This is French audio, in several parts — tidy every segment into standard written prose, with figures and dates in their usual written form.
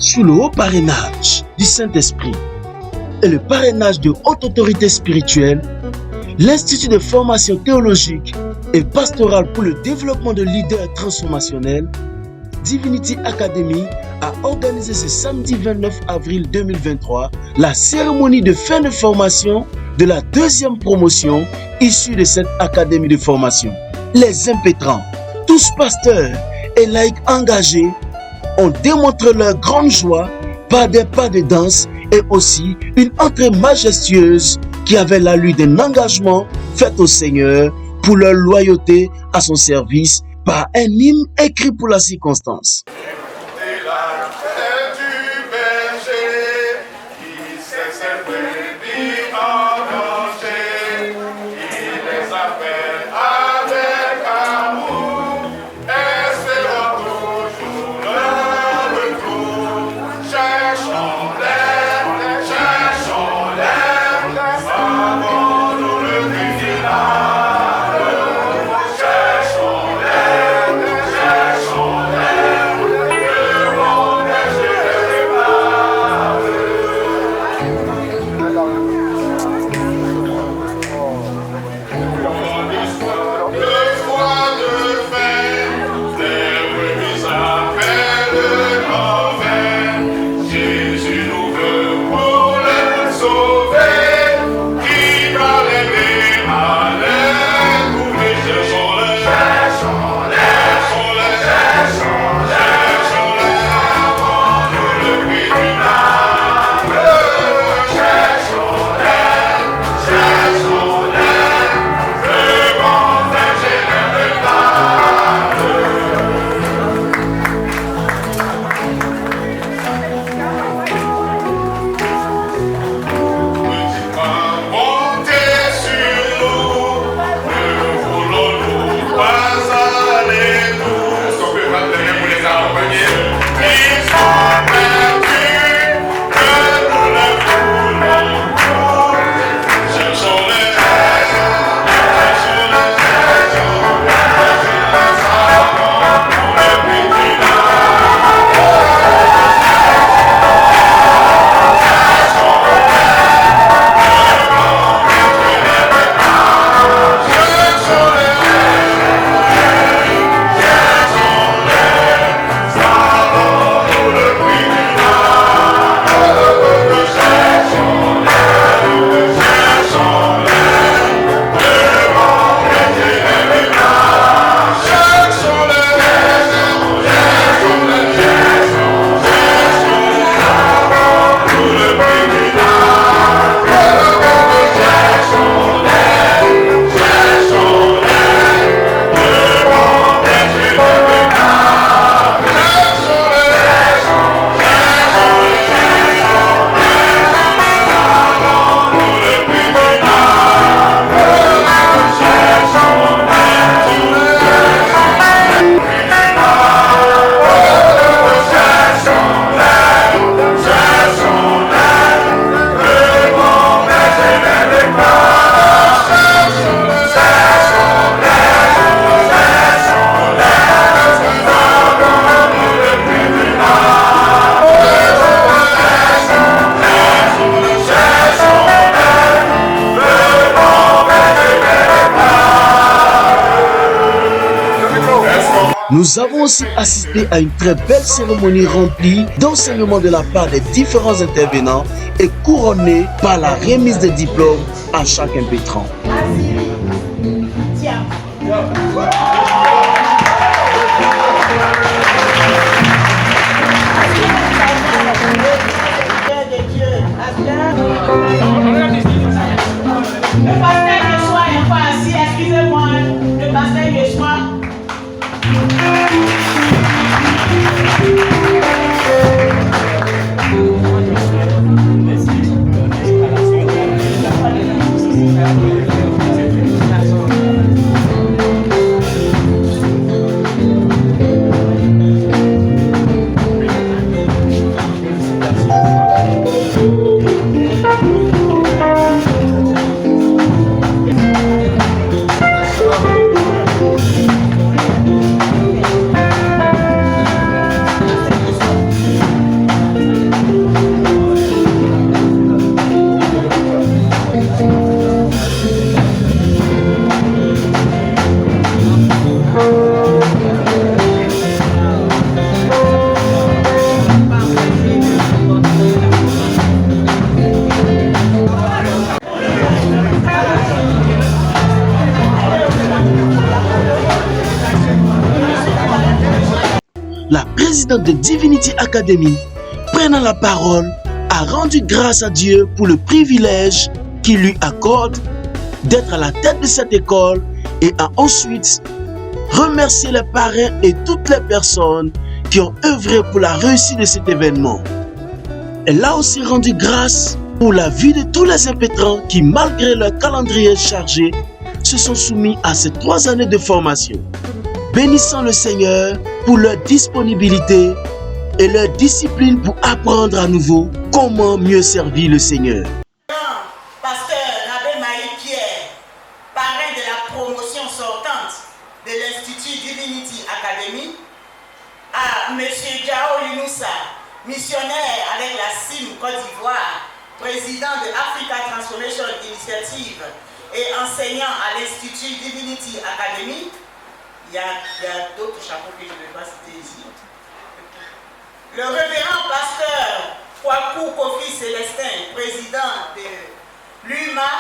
sous le haut parrainage du Saint-Esprit et le parrainage de haute autorité spirituelle, l'Institut de formation théologique et pastorale pour le développement de leaders transformationnels, Divinity Academy, a organisé ce samedi 29 avril 2023 la cérémonie de fin de formation de la deuxième promotion issue de cette académie de formation. Les impétrants, tous pasteurs et laïcs engagés, ont démontré leur grande joie par des pas de danse et aussi une entrée majestueuse qui avait l'allure d'un engagement fait au Seigneur pour leur loyauté à son service par un hymne écrit pour la circonstance. Nous avons aussi assisté à une très belle cérémonie remplie d'enseignements de la part des différents intervenants et couronnée par la remise des diplômes à chaque impétrant. Le pasteur Yeshua est pas assis, excusez-moi, le pasteur Yeshua. Merci. président de Divinity Academy, prenant la parole, a rendu grâce à Dieu pour le privilège qu'il lui accorde d'être à la tête de cette école et a ensuite remercié les parrains et toutes les personnes qui ont œuvré pour la réussite de cet événement. Elle a aussi rendu grâce pour la vie de tous les impétrants qui, malgré leur calendrier chargé, se sont soumis à ces 3 années de formation. Bénissant le Seigneur pour leur disponibilité et leur discipline pour apprendre à nouveau comment mieux servir le Seigneur. Pasteur Abbé Maï-Pierre, parrain de la promotion sortante de l'Institut Divinity Academy, à M. Jao Yunoussa, missionnaire avec la CIM Côte d'Ivoire, président de Africa Transformation Initiative et enseignant à l'Institut Divinity Academy. Il y a d'autres chapeaux que je ne vais pas citer ici. Le révérend pasteur Kwaku Kofi Célestin, président de l'UMA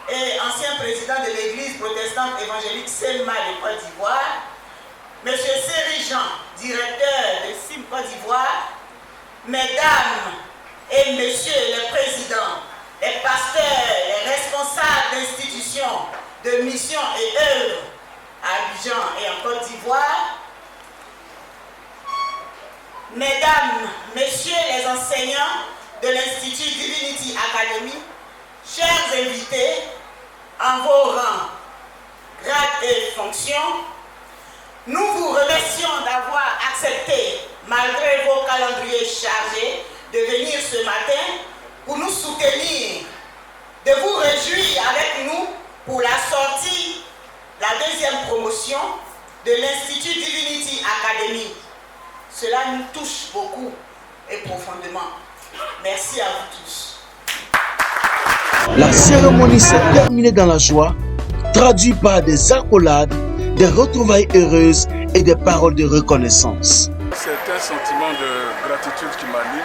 et ancien président de l'église protestante évangélique Selma de Côte d'Ivoire. Monsieur Séry Jean, directeur de CIM Côte d'Ivoire. Mesdames et messieurs les présidents, les pasteurs, les responsables d'institutions, de missions et œuvres à Abidjan et en Côte d'Ivoire, mesdames, messieurs les enseignants de l'Institut Divinity Academy, chers invités, en vos rangs, grades et fonctions, nous vous remercions d'avoir accepté, malgré vos calendriers chargés, de venir ce matin pour nous soutenir, de vous réjouir avec nous pour la sortie, la 2e promotion de l'Institut Divinity Academy. Cela nous touche beaucoup et profondément. Merci à vous tous. La cérémonie s'est terminée dans la joie, traduite par des accolades, des retrouvailles heureuses et des paroles de reconnaissance. C'est un sentiment de gratitude qui m'anime.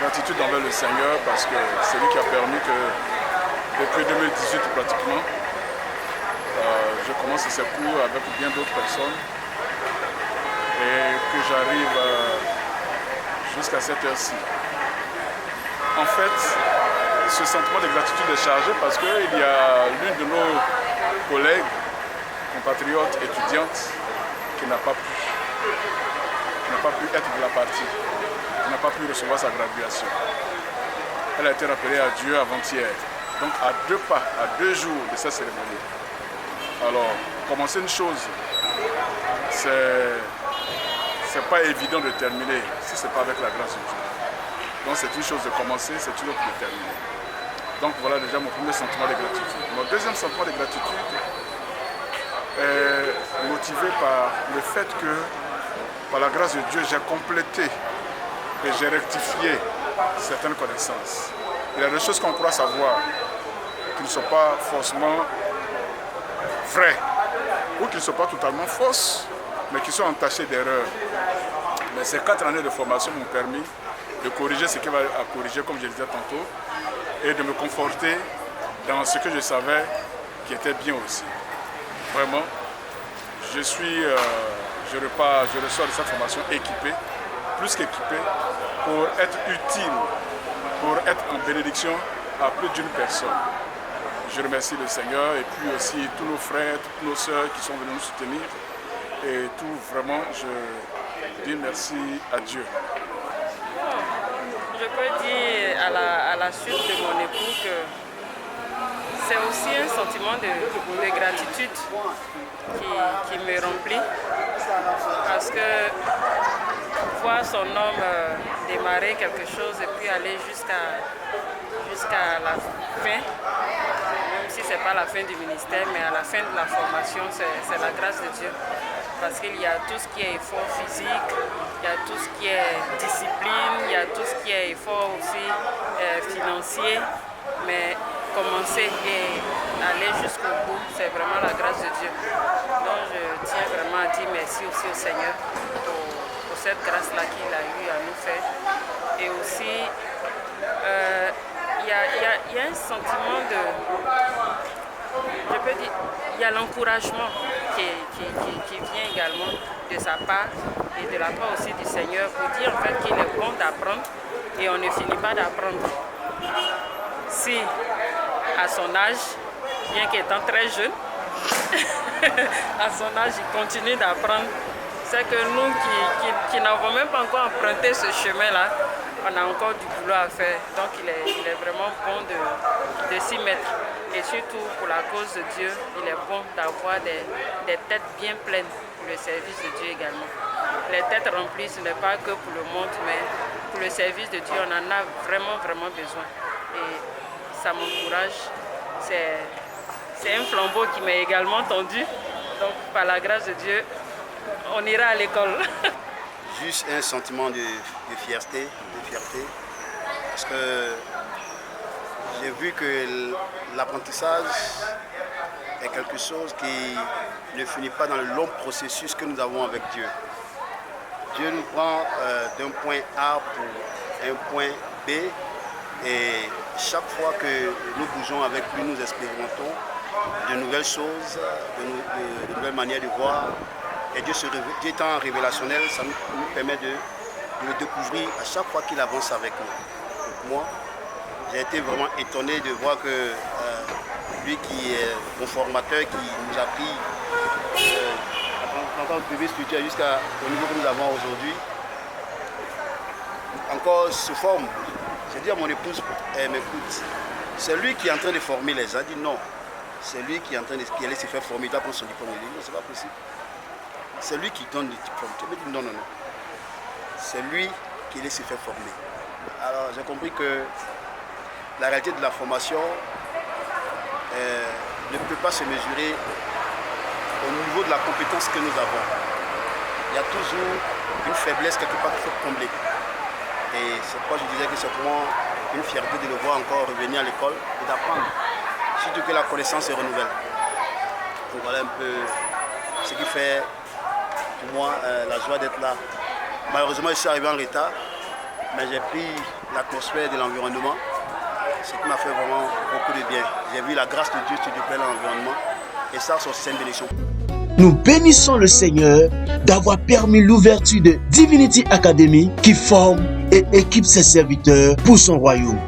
Gratitude envers le Seigneur parce que c'est lui qui a permis que depuis 2018 pratiquement, je commence ces cours avec bien d'autres personnes et que j'arrive jusqu'à cette heure-ci. En fait, ce sentiment de gratitude est chargé parce qu'il y a l'une de nos collègues, compatriotes, étudiantes, qui n'a pas pu être de la partie, qui n'a pas pu recevoir sa graduation. Elle a été rappelée à Dieu avant-hier, donc à 2 pas, à 2 jours de cette cérémonie. Alors, commencer une chose, c'est pas évident de terminer si ce n'est pas avec la grâce de Dieu. Donc c'est une chose de commencer, c'est une autre de terminer. Donc voilà déjà mon premier sentiment de gratitude. Mon deuxième sentiment de gratitude est motivé par le fait que, par la grâce de Dieu, j'ai complété et j'ai rectifié certaines connaissances. Il y a des choses qu'on croit savoir qui ne sont pas forcément vraies ou qui ne sont pas totalement fausses, mais qui sont entachées d'erreurs. Mais ces 4 années de formation m'ont permis de corriger ce qui va à corriger, comme je le disais tantôt, et de me conforter dans ce que je savais qui était bien aussi. Vraiment, je ressors de cette formation équipé, plus qu'équipé, pour être utile, pour être en bénédiction à plus d'une personne. Je remercie le Seigneur et puis aussi tous nos frères, toutes nos sœurs qui sont venus nous soutenir. Et tout, vraiment, je dis merci à Dieu. Je peux dire à la suite de mon époux que c'est aussi un sentiment de gratitude qui me remplit. Parce que voir son homme démarrer quelque chose et puis aller jusqu'à la fin, même si ce n'est pas la fin du ministère, mais à la fin de la formation, c'est la grâce de Dieu. Parce qu'il y a tout ce qui est effort physique, il y a tout ce qui est discipline, il y a tout ce qui est effort aussi financier, mais commencer et aller jusqu'au bout, c'est vraiment la grâce de Dieu. Donc je tiens vraiment à dire merci aussi au Seigneur pour cette grâce-là qu'il a eu à nous faire. Et aussi, il y a un sentiment je peux dire, il y a l'encouragement qui vient également de sa part et de la part aussi du Seigneur pour dire en fait qu'il est bon d'apprendre et on ne finit pas d'apprendre. Si à son âge, bien qu'étant très jeune, à son âge il continue d'apprendre, c'est que nous qui n'avons même pas encore emprunté ce chemin-là, on a encore du boulot à faire. Donc il est vraiment bon de s'y mettre. Et surtout pour la cause de Dieu, il est bon d'avoir des têtes bien pleines pour le service de Dieu également. Les têtes remplies, ce n'est pas que pour le monde, mais pour le service de Dieu, on en a vraiment, vraiment besoin. Et ça m'encourage. C'est un flambeau qui m'est également tendu. Donc par la grâce de Dieu, on ira à l'école. Juste un sentiment de fierté, parce que j'ai vu que l'apprentissage est quelque chose qui ne finit pas dans le long processus que nous avons avec Dieu. Dieu nous prend d'un point A pour un point B et chaque fois que nous bougeons avec lui, nous expérimentons de nouvelles choses, de nouvelles manières de voir. Et Dieu étant révélationnel, ça nous permet de le découvrir à chaque fois qu'il avance avec nous. Donc moi, j'ai été vraiment étonné de voir que lui qui est mon formateur, qui nous a pris en tant que bébé spirituel jusqu'au niveau que nous avons aujourd'hui, encore se forme. J'ai dit à mon épouse, m'écoute, c'est lui qui est en train de former les gens. Elle dit non, c'est lui qui est en train qui allait se faire former, il doit prendre son diplôme. Il dit non, c'est pas possible. C'est lui qui donne le diplôme. Tu me dis non, non, non. C'est lui qui allait se faire former. Alors j'ai compris que la réalité de la formation ne peut pas se mesurer au niveau de la compétence que nous avons. Il y a toujours une faiblesse quelque part qu'il faut combler. Et c'est pourquoi je disais que c'est pour moi une fierté de le voir encore revenir à l'école et d'apprendre. Surtout que la connaissance se renouvelle. Donc voilà un peu ce qui fait pour moi la joie d'être là. Malheureusement, je suis arrivé en retard, mais j'ai pris l'atmosphère de l'environnement, ce qui m'a fait vraiment beaucoup de bien. J'ai vu la grâce de Dieu sur l'environnement et ça, c'est une bénédiction. Nous bénissons le Seigneur d'avoir permis l'ouverture de Divinity Academy qui forme et équipe ses serviteurs pour son royaume.